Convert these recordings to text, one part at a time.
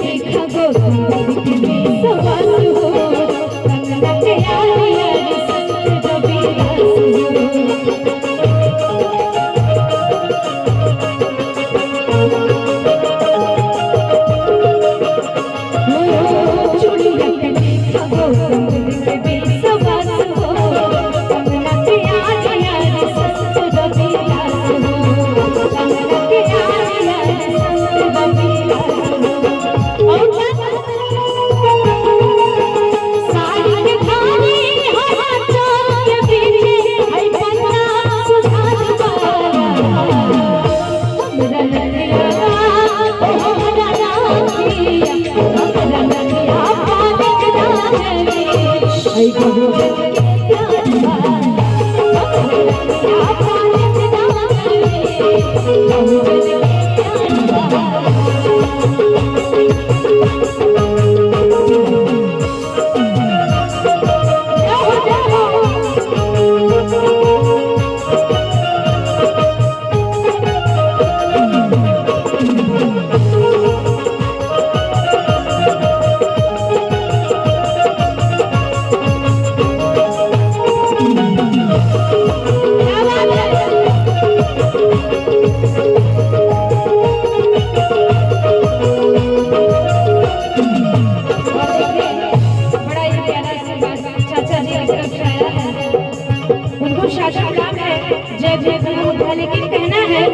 देखा गौतम के सवाल हो कंगना के यारी यारी संत रविदास हो चूड़िया के देखा गौतम के सवाल हो कंगना के यारी यारी संत रविदास हो कंगना के यारी यारी संत रविदास लेकिन कहना है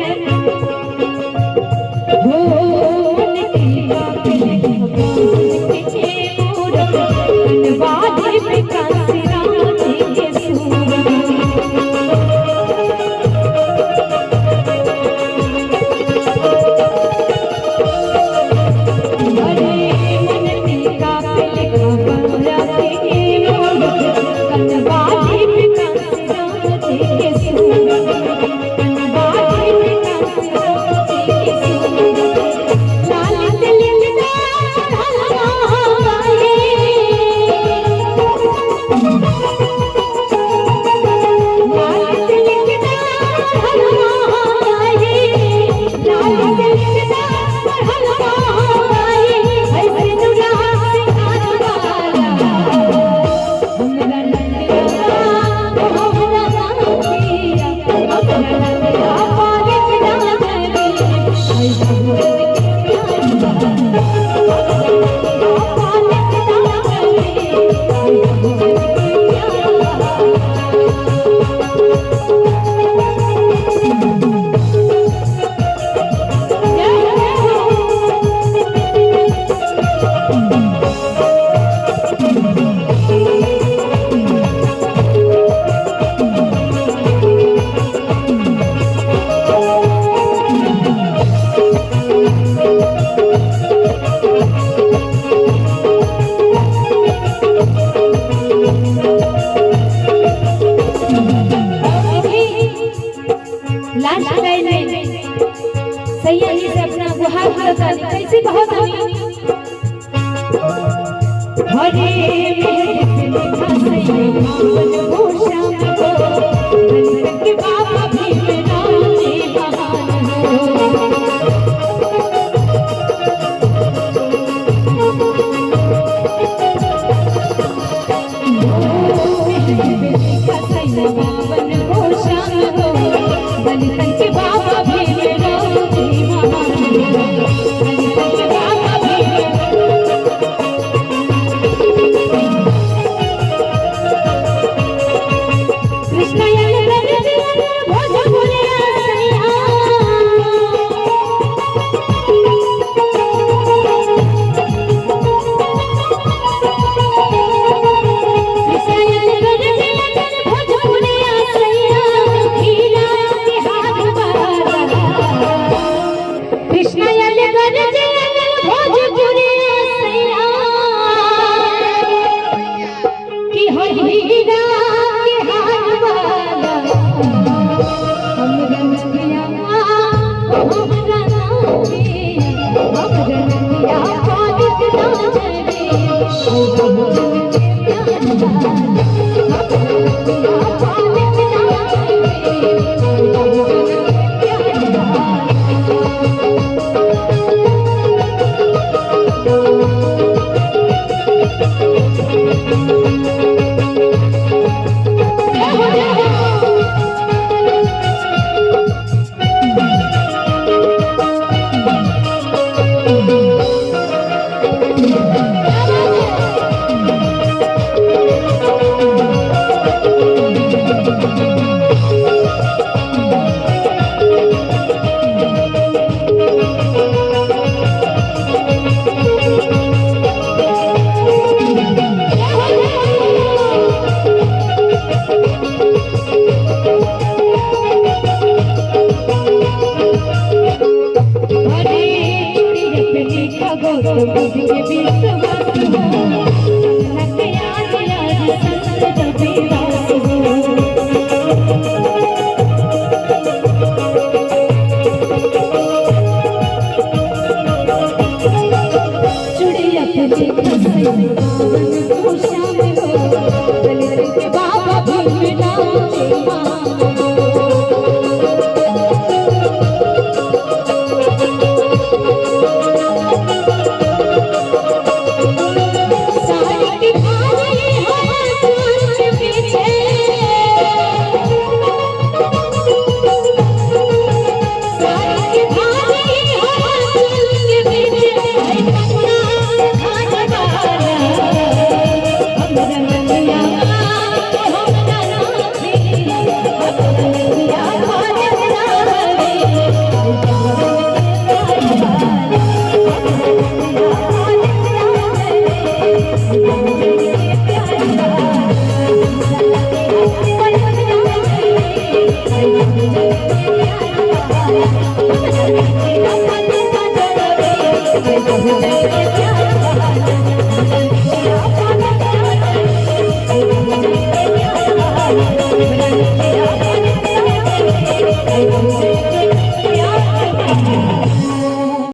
सैया जी से अपना गुहार करता कैसे बहुत हरे मेरे लिखा सैया मावन भूषा को के बाबा भी मेरा जी बहान हो मेरे लिखा सैया मावन भूषा को बलितन के बाबा भी मेरा जी बहान गौतम बुद्ध के विश्वास हो लगे आज आज संत रविवास हो चुड़िया पे देखा सैया बावन को शाम हो